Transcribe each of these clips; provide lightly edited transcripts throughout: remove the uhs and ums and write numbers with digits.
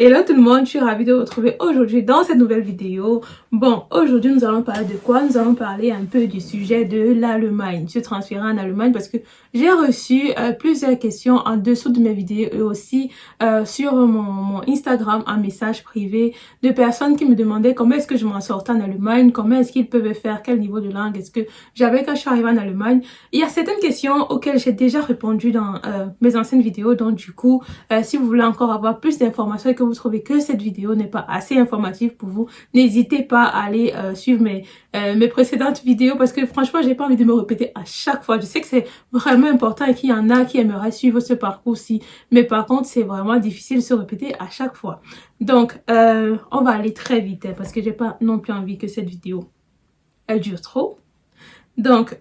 Hello tout le monde, je suis ravie de vous retrouver aujourd'hui dans cette nouvelle vidéo. Bon, aujourd'hui nous allons parler de quoi? Nous allons parler un peu du sujet de l'Allemagne, se transférer en Allemagne parce que j'ai reçu plusieurs questions en dessous de mes vidéos et aussi sur mon Instagram en message privé de personnes qui me demandaient comment est-ce que je m'en sortais en Allemagne, comment est-ce qu'ils peuvent faire, quel niveau de langue est-ce que j'avais quand je suis arrivée en Allemagne. Il y a certaines questions auxquelles j'ai déjà répondu dans mes anciennes vidéos, donc du coup, si vous voulez encore avoir plus d'informations et que vous trouvez que cette vidéo n'est pas assez informative pour vous, n'hésitez pas à aller suivre mes précédentes vidéos parce que franchement, j'ai pas envie de me répéter à chaque fois. Je sais que c'est vraiment important et qu'il y en a qui aimeraient suivre ce parcours-ci, mais par contre, c'est vraiment difficile de se répéter à chaque fois. Donc, on va aller très vite parce que j'ai pas non plus envie que cette vidéo, elle dure trop. Donc,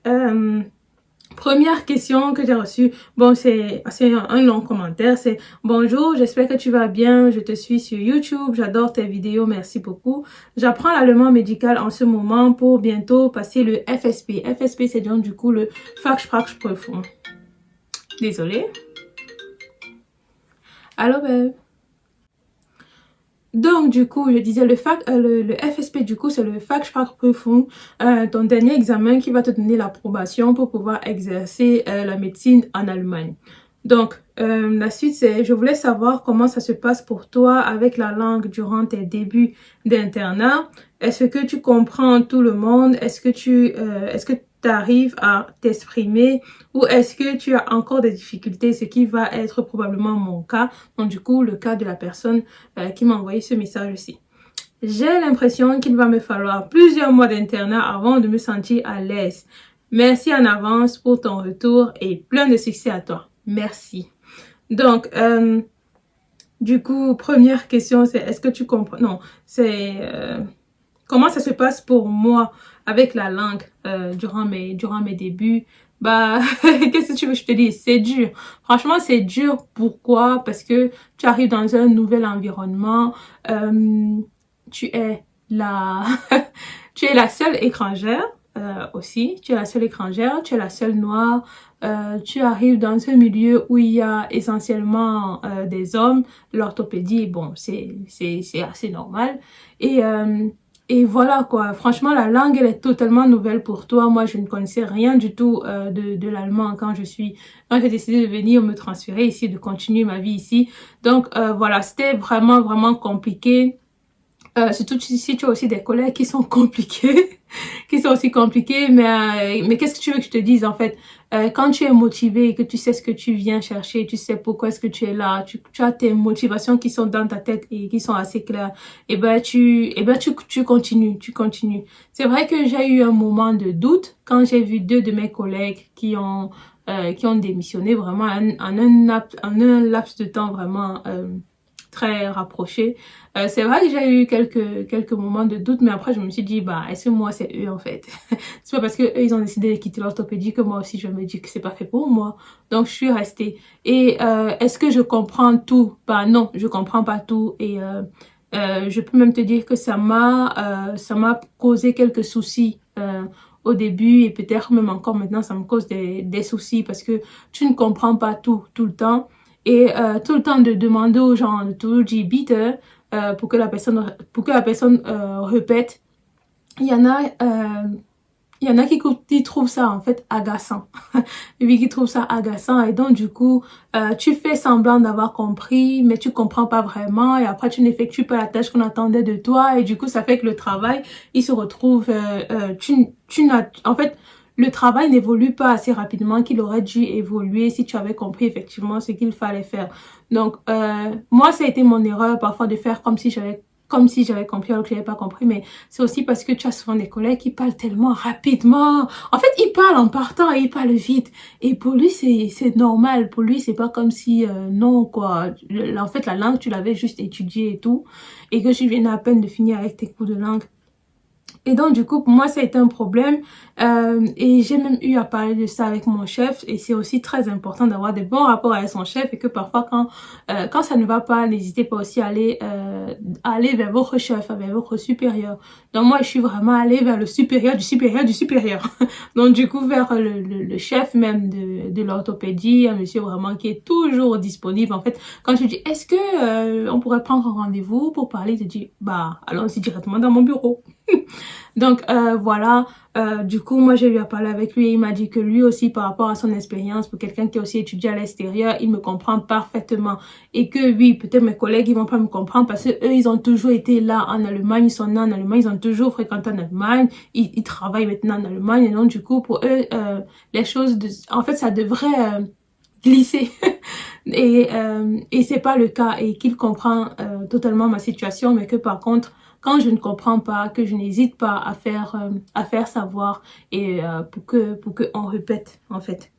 première question que j'ai reçue, bon c'est un long commentaire, c'est « Bonjour, j'espère que tu vas bien, je te suis sur YouTube, j'adore tes vidéos, merci beaucoup. J'apprends l'allemand médical en ce moment pour bientôt passer le FSP. » FSP, c'est donc du coup le Fachsprachprüfung. Désolée. Allô, babe? Donc, du coup, je disais, le FSP, du coup, c'est le Fachsprachprüfung, ton dernier examen qui va te donner l'approbation pour pouvoir exercer la médecine en Allemagne. Donc, la suite, c'est, je voulais savoir comment ça se passe pour toi avec la langue durant tes débuts d'internat. Est-ce que tu comprends tout le monde? Est-ce que tu arrives à t'exprimer ou est-ce que tu as encore des difficultés, ce qui va être probablement mon cas, donc du coup le cas de la personne qui m'a envoyé ce message aussi. J'ai l'impression qu'il va me falloir plusieurs mois d'internat avant de me sentir à l'aise. Merci en avance pour ton retour et plein de succès à toi. Merci. Donc, du coup, première question, c'est est-ce que tu comprends? Non, c'est comment ça se passe pour moi avec la langue durant mes débuts. Bah, qu'est-ce que tu veux que je te dise? C'est dur. Franchement, c'est dur. Pourquoi? Parce que tu arrives dans un nouvel environnement. Tu es la, tu es la seule étrangère aussi. Tu es la seule étrangère. Tu es la seule noire. Tu arrives dans un milieu où il y a essentiellement des hommes. L'orthopédie, bon, c'est assez normal. Et voilà quoi, franchement la langue elle est totalement nouvelle pour toi. Moi je ne connaissais rien du tout de l'allemand quand j'ai décidé de venir me transférer ici, de continuer ma vie ici. Donc voilà, c'était vraiment compliqué. Surtout si tu as aussi des collègues qui sont compliqués, qui sont aussi compliqués, mais qu'est-ce que tu veux que je te dise en fait? Quand tu es motivé et que tu sais ce que tu viens chercher, tu sais pourquoi est-ce que tu es là, tu as tes motivations qui sont dans ta tête et qui sont assez claires, et tu continues. C'est vrai que j'ai eu un moment de doute quand j'ai vu deux de mes collègues qui ont démissionné vraiment en un laps de temps vraiment très rapproché. C'est vrai que j'ai eu quelques moments de doute, mais après je me suis dit, bah, est-ce que moi c'est eux en fait? C'est pas parce que eux ils ont décidé de quitter l'orthopédie que moi aussi je me dis que c'est pas fait pour moi. Donc je suis restée. Et est-ce que je comprends tout? Bah non, je comprends pas tout. Et je peux même te dire que ça m'a causé quelques soucis. Au début et peut-être même encore maintenant ça me cause des soucis parce que tu ne comprends pas tout le temps. Et tout le temps de demander aux gens de toujours dire bitte pour que la personne répète. Il y en a qui trouvent ça en fait agaçant. Et puis qui trouvent ça agaçant et donc du coup tu fais semblant d'avoir compris mais tu comprends pas vraiment et après tu n'effectues pas la tâche qu'on attendait de toi et du coup ça fait que le travail il se retrouve en fait le travail n'évolue pas assez rapidement qu'il aurait dû évoluer si tu avais compris effectivement ce qu'il fallait faire. Donc, moi, ça a été mon erreur parfois de faire comme si j'avais compris alors que j'avais pas compris, mais c'est aussi parce que tu as souvent des collègues qui parlent tellement rapidement. En fait, ils parlent en partant et ils parlent vite. Et pour lui, c'est normal. Pour lui, c'est pas comme si, non, quoi. En fait, la langue, tu l'avais juste étudiée et tout. Et que tu viens à peine de finir avec tes cours de langue. Et donc, du coup, pour moi, ça a été un problème. Et j'ai même eu à parler de ça avec mon chef. Et c'est aussi très important d'avoir des bons rapports avec son chef. Et que parfois, quand ça ne va pas, n'hésitez pas aussi à aller aller vers votre chef, vers votre supérieur. Donc moi, je suis vraiment allée vers le supérieur du supérieur du supérieur. Donc du coup, vers le chef même de l'orthopédie, un monsieur vraiment qui est toujours disponible. En fait, quand je dis, est-ce que on pourrait prendre un rendez-vous pour parler, je dis, bah, allons-y directement dans mon bureau. Donc voilà, du coup moi j'ai eu à parler avec lui et il m'a dit que lui aussi par rapport à son expérience, pour quelqu'un qui a aussi étudié à l'extérieur, il me comprend parfaitement et que oui, peut-être mes collègues ils vont pas me comprendre parce que eux ils ont toujours été là en Allemagne, ils sont nés en Allemagne, ils ont toujours fréquenté en Allemagne, ils travaillent maintenant en Allemagne et donc du coup pour eux les choses, en fait ça devrait glisser et c'est pas le cas et qu'il comprend totalement ma situation mais que par contre quand je ne comprends pas, que je n'hésite pas à faire savoir et pour que on répète en fait.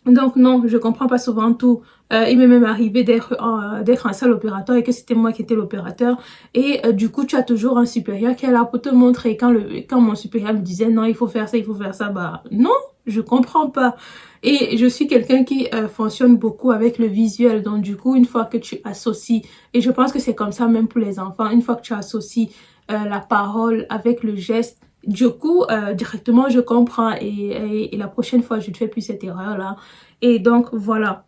Donc non, je comprends pas souvent tout. Il m'est même arrivé d'être en salle opératoire et que c'était moi qui étais l'opérateur. Et du coup, tu as toujours un supérieur qui est là pour te montrer. Quand mon supérieur me disait non, il faut faire ça, bah non, je comprends pas. Et je suis quelqu'un qui fonctionne beaucoup avec le visuel. Donc du coup, une fois que tu associes, et je pense que c'est comme ça même pour les enfants, une fois que tu associes la parole avec le geste, du coup, directement, je comprends et la prochaine fois, je ne fais plus cette erreur-là. Et donc, voilà.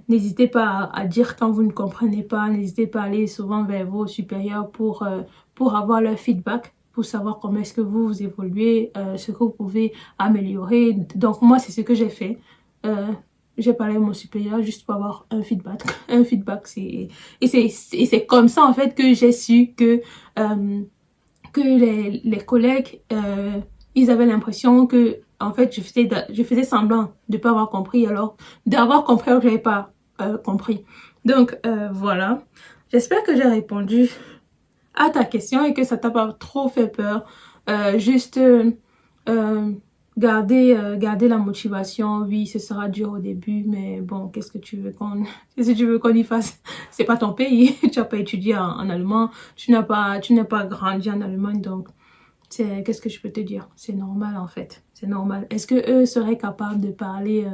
N'hésitez pas à dire quand vous ne comprenez pas. N'hésitez pas à aller souvent vers vos supérieurs pour avoir leur feedback, pour savoir comment est-ce que vous évoluez, ce que vous pouvez améliorer. Donc, moi, c'est ce que j'ai fait. J'ai parlé à mon supérieur juste pour avoir un feedback. Un feedback, et c'est comme ça, en fait, que j'ai su que les collègues, ils avaient l'impression que, en fait, je faisais semblant de pas avoir compris, alors d'avoir compris alors que j'avais pas compris. Donc, voilà. J'espère que j'ai répondu à ta question et que ça t'a pas trop fait peur. Juste garder la motivation. Oui, ce sera dur au début, mais bon, qu'est-ce que tu veux qu'on y fasse? C'est pas ton pays, tu n'as pas étudié en allemand, tu n'as pas grandi en Allemagne, donc qu'est-ce que je peux te dire? C'est normal en fait, c'est normal. Est-ce que eux seraient capables de parler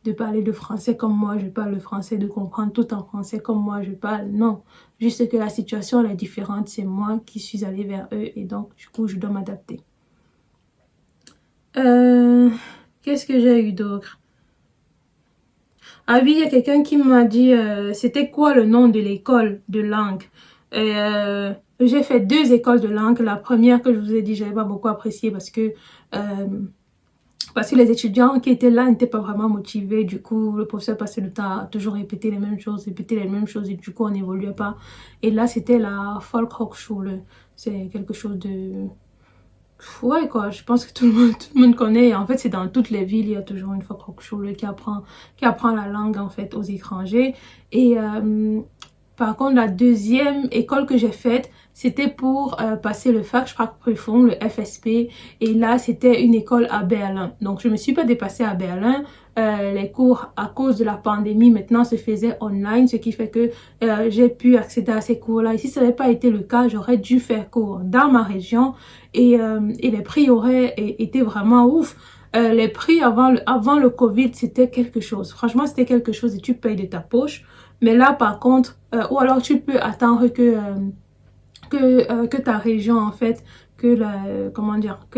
le français comme moi je parle le français, de comprendre tout en français comme moi je parle? Non, juste que la situation elle est différente, c'est moi qui suis allée vers eux et donc du coup je dois m'adapter. Qu'est-ce que j'ai eu d'autre? Ah oui, il y a quelqu'un qui m'a dit c'était quoi le nom de l'école de langue. J'ai fait 2 écoles de langue. La première que je vous ai dit, j'avais pas beaucoup apprécié parce que les étudiants qui étaient là n'étaient pas vraiment motivés. Du coup, le professeur passait le temps à toujours répéter les mêmes choses et du coup, on n'évoluait pas. Et là, c'était la Volkshochschule. C'est quelque chose de... Ouais quoi, je pense que tout le monde connaît. En fait, c'est dans toutes les villes, il y a toujours une Volkshochschule qui apprend la langue en fait aux étrangers. Et par contre, la deuxième école que j'ai faite, c'était pour passer le Fachsprachprüfung, le FSP. Et là, c'était une école à Berlin. Donc, je me suis pas déplacée à Berlin. Les cours, à cause de la pandémie, maintenant se faisaient online, ce qui fait que j'ai pu accéder à ces cours-là. Et si ça n'avait pas été le cas, j'aurais dû faire cours dans ma région et les prix auraient été vraiment ouf. Les prix avant le Covid, c'était quelque chose. Franchement, c'était quelque chose et tu payes de ta poche. Mais là, par contre, ou alors tu peux attendre que ta région, en fait, que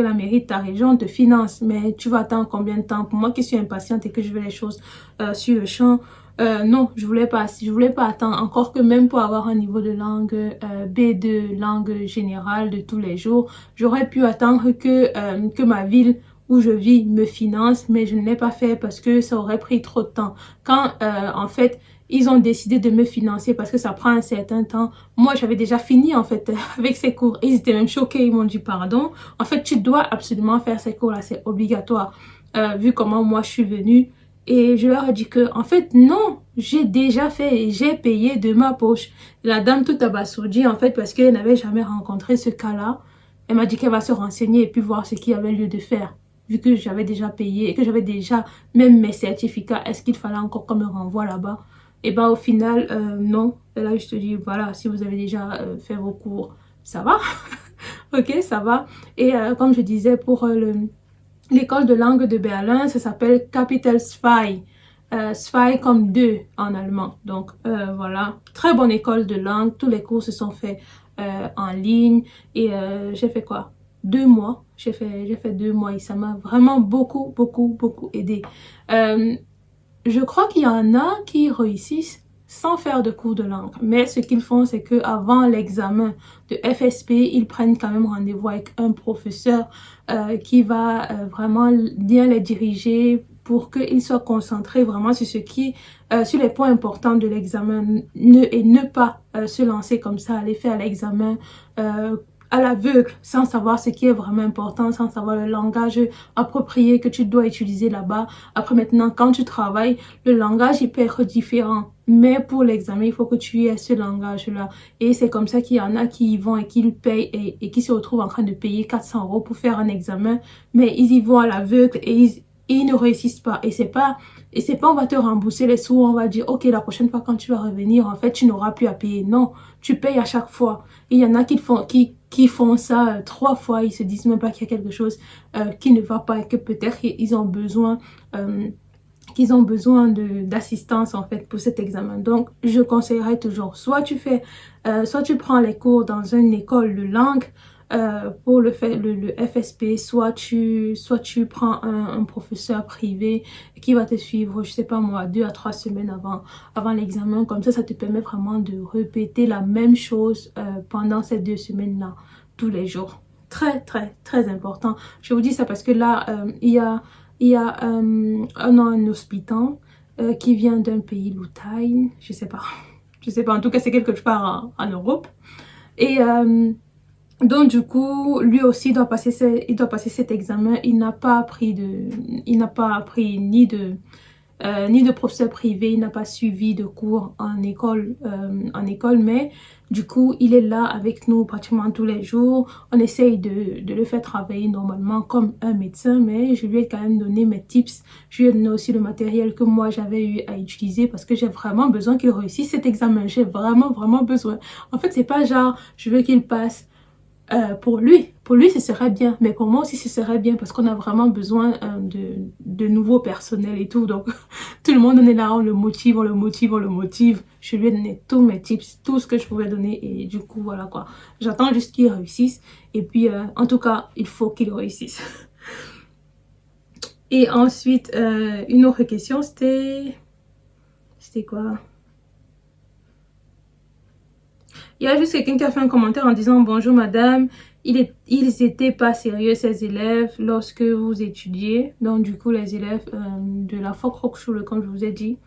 la mairie de ta région te finance. Mais tu vas attendre combien de temps? Pour moi qui suis impatiente et que je veux les choses sur le champ, non, je voulais pas attendre. Encore que même pour avoir un niveau de langue B2, langue générale de tous les jours, j'aurais pu attendre que ma ville où je vis me finance, mais je ne l'ai pas fait parce que ça aurait pris trop de temps. Quand, en fait, ils ont décidé de me financer parce que ça prend un certain temps. Moi, j'avais déjà fini, en fait, avec ces cours. Ils étaient même choqués. Ils m'ont dit, pardon. En fait, tu dois absolument faire ces cours-là. C'est obligatoire. Vu comment moi, je suis venue. Et je leur ai dit que, en fait, non, j'ai déjà fait et j'ai payé de ma poche. La dame tout abasourdie, en fait, parce qu'elle n'avait jamais rencontré ce cas-là. Elle m'a dit qu'elle va se renseigner et puis voir ce qu'il y avait lieu de faire. Vu que j'avais déjà payé et que j'avais déjà même mes certificats, est-ce qu'il fallait encore qu'on me renvoie là-bas? Et ben au final, non. Et là, je te dis, voilà, si vous avez déjà fait vos cours, ça va. Ok, ça va. Et comme je disais, pour l'école de langue de Berlin, ça s'appelle Capital 2. Zwei comme 2 en allemand. Donc voilà, très bonne école de langue. Tous les cours se sont faits en ligne et j'ai fait quoi? 2 mois. J'ai fait 2 mois et ça m'a vraiment beaucoup aidé. Je crois qu'il y en a qui réussissent sans faire de cours de langue. Mais ce qu'ils font, c'est qu'avant l'examen de FSP, ils prennent quand même rendez-vous avec un professeur qui va vraiment bien les diriger pour qu'ils soient concentrés vraiment sur sur les points importants de l'examen et ne pas se lancer comme ça, aller faire l'examen à l'aveugle, sans savoir ce qui est vraiment important, sans savoir le langage approprié que tu dois utiliser là-bas. Après maintenant, quand tu travailles, le langage il peut être différent. Mais pour l'examen, il faut que tu aies ce langage-là. Et c'est comme ça qu'il y en a qui y vont et qui le payent et qui se retrouvent en train de payer 400 € pour faire un examen. Mais ils y vont à l'aveugle et ils ne réussissent pas. Et c'est pas on va te rembourser les sous, on va dire ok la prochaine fois quand tu vas revenir en fait tu n'auras plus à payer. Non, tu payes à chaque fois. Et il y en a qui font ça 3 fois, ils se disent même pas qu'il y a quelque chose qui ne va pas et que peut-être ils ont besoin d'assistance en fait pour cet examen. Donc je conseillerais toujours soit tu prends les cours dans une école de langue pour le FSP, soit tu prends un professeur privé qui va te suivre, je sais pas moi, 2 à 3 semaines avant l'examen. Comme ça te permet vraiment de répéter la même chose pendant ces 2 semaines-là, tous les jours. Très important. Je vous dis ça parce que là, il y a un hospitant qui vient d'un pays Loutaï, je sais pas, en tout cas c'est quelque part en Europe. Et donc du coup, lui aussi doit passer cet examen. Il n'a pas appris ni de professeur privé, il n'a pas suivi de cours en école, mais du coup, il est là avec nous pratiquement tous les jours. On essaye de le faire travailler normalement comme un médecin, mais je lui ai quand même donné mes tips. Je lui ai donné aussi le matériel que moi j'avais eu à utiliser parce que j'ai vraiment besoin qu'il réussisse cet examen. J'ai vraiment besoin. En fait, c'est pas genre, je veux qu'il passe. Pour lui ce serait bien, mais pour moi aussi ce serait bien parce qu'on a vraiment besoin de nouveaux personnels et tout. Donc tout le monde on est là, on le motive. Je lui ai donné tous mes tips, tout ce que je pouvais donner et du coup voilà quoi, j'attends juste qu'il réussisse et puis en tout cas il faut qu'il réussisse. Et ensuite une autre question, c'était quoi? Il y a juste quelqu'un qui a fait un commentaire en disant « Bonjour madame, ils étaient pas sérieux ces élèves lorsque vous étudiez. » Donc du coup les élèves de la Volkshochschule comme je vous ai dit.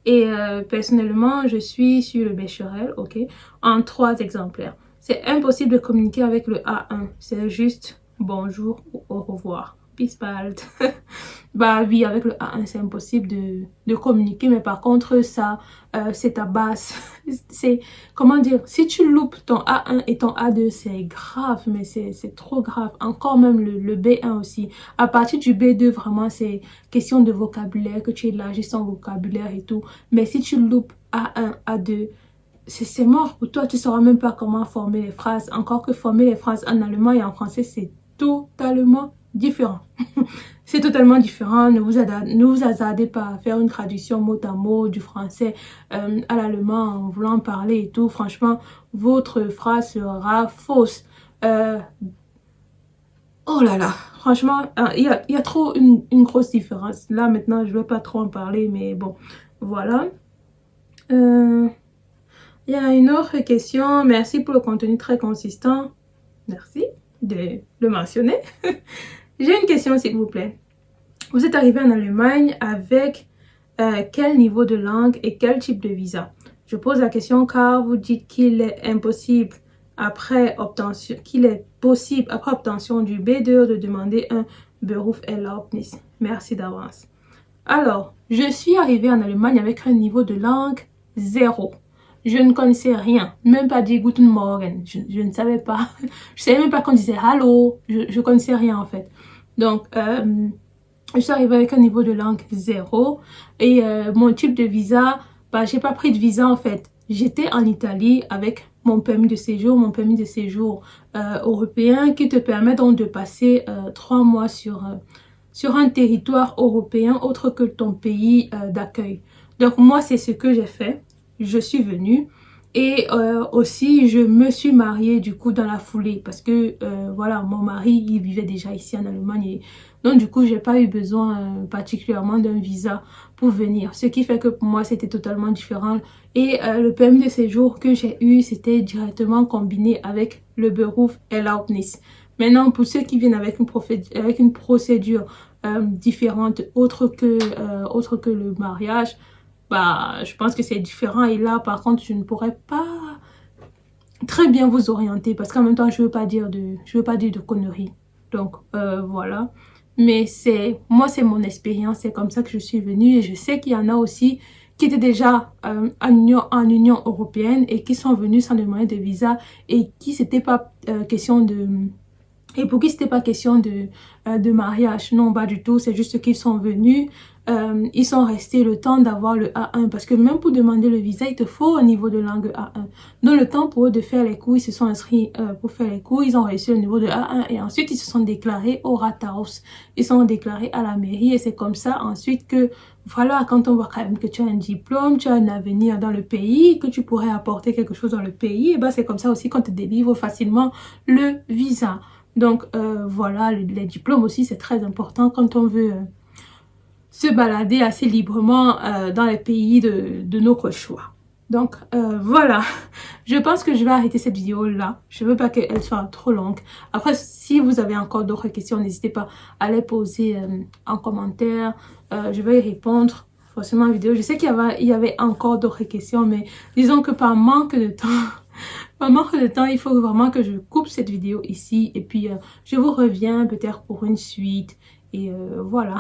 Et personnellement je suis sur le Becherel, ok, en 3 exemplaires. C'est impossible de communiquer avec le A1, c'est juste bonjour ou au revoir. Peace bald. Bah oui, avec le A1 c'est impossible de communiquer, mais par contre ça c'est ta base. C'est comment dire, si tu loupes ton A1 et ton A2 c'est grave, mais c'est trop grave. Encore même le B1 aussi. À partir du B2 vraiment c'est question de vocabulaire, que tu es là juste en vocabulaire et tout. Mais si tu loupes A1, A2 c'est mort pour toi, tu sauras même pas comment former les phrases. Encore que former les phrases en allemand et en français c'est totalement différent. C'est totalement différent. Ne vous hasardez pas à faire une traduction mot à mot du français à l'allemand en voulant parler et tout. Franchement, votre phrase sera fausse. Oh là là, franchement, il y a trop une grosse différence. Là maintenant, je ne vais pas trop en parler, mais bon, voilà. Il y a une autre question. Merci pour le contenu très consistant. Merci de le mentionner. J'ai une question s'il vous plaît. Vous êtes arrivé en Allemagne avec quel niveau de langue et quel type de visa? Je pose la question car vous dites qu'il est possible après obtention du B2 de demander un Berufserlaubnis. Merci d'avance. Alors, je suis arrivée en Allemagne avec un niveau de langue 0. Je ne connaissais rien, même pas dire Guten Morgen. Je ne savais pas. Je savais même pas qu'on disait Hallo. Je connaissais rien en fait. Donc, je suis arrivée avec un niveau de langue 0 et mon type de visa, bah, j'ai pas pris de visa en fait. J'étais en Italie avec mon permis de séjour européen qui te permet donc de passer 3 mois sur sur un territoire européen autre que ton pays d'accueil. Donc moi, c'est ce que j'ai fait. Je suis venue et aussi je me suis mariée du coup dans la foulée parce que voilà, mon mari il vivait déjà ici en Allemagne et donc du coup j'ai pas eu besoin particulièrement d'un visa pour venir, ce qui fait que pour moi c'était totalement différent et le permis de séjour que j'ai eu c'était directement combiné avec le Berufserlaubnis. Maintenant pour ceux qui viennent avec une procédure différente autre que le mariage, bah, je pense que c'est différent et là par contre je ne pourrais pas très bien vous orienter parce qu'en même temps je veux pas dire de conneries. Donc voilà, mais moi c'est mon expérience, c'est comme ça que je suis venue et je sais qu'il y en a aussi qui étaient déjà en Union européenne et qui sont venus sans demander de visa et qui c'était pas question de et pour qui c'était pas question de mariage. Non, pas du tout. C'est juste qu'ils sont venus. Ils sont restés le temps d'avoir le A1. Parce que même pour demander le visa, il te faut un niveau de langue A1. Dans le temps pour eux de faire les cours, ils se sont inscrits pour faire les cours. Ils ont réussi le niveau de A1. Et ensuite, ils se sont déclarés au Rathaus. Ils sont déclarés à la mairie. Et c'est comme ça ensuite que, voilà, quand on voit quand même que tu as un diplôme, tu as un avenir dans le pays, que tu pourrais apporter quelque chose dans le pays, et ben c'est comme ça aussi qu'on te délivre facilement le visa. Donc voilà, les diplômes aussi c'est très important quand on veut se balader assez librement dans les pays de notre choix. Donc voilà, je pense que je vais arrêter cette vidéo là. Je veux pas qu'elle soit trop longue. Après, si vous avez encore d'autres questions, n'hésitez pas à les poser en commentaire. Je vais y répondre forcément en vidéo. Je sais qu'il y avait encore d'autres questions, mais disons que par manque de temps... Par manque de temps, il faut vraiment que je coupe cette vidéo ici et puis je vous reviens peut-être pour une suite et voilà.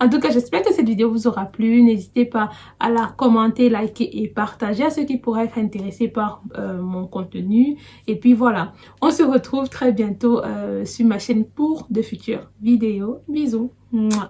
En tout cas, j'espère que cette vidéo vous aura plu. N'hésitez pas à la commenter, liker et partager à ceux qui pourraient être intéressés par mon contenu. Et puis voilà, on se retrouve très bientôt sur ma chaîne pour de futures vidéos. Bisous. Mouah.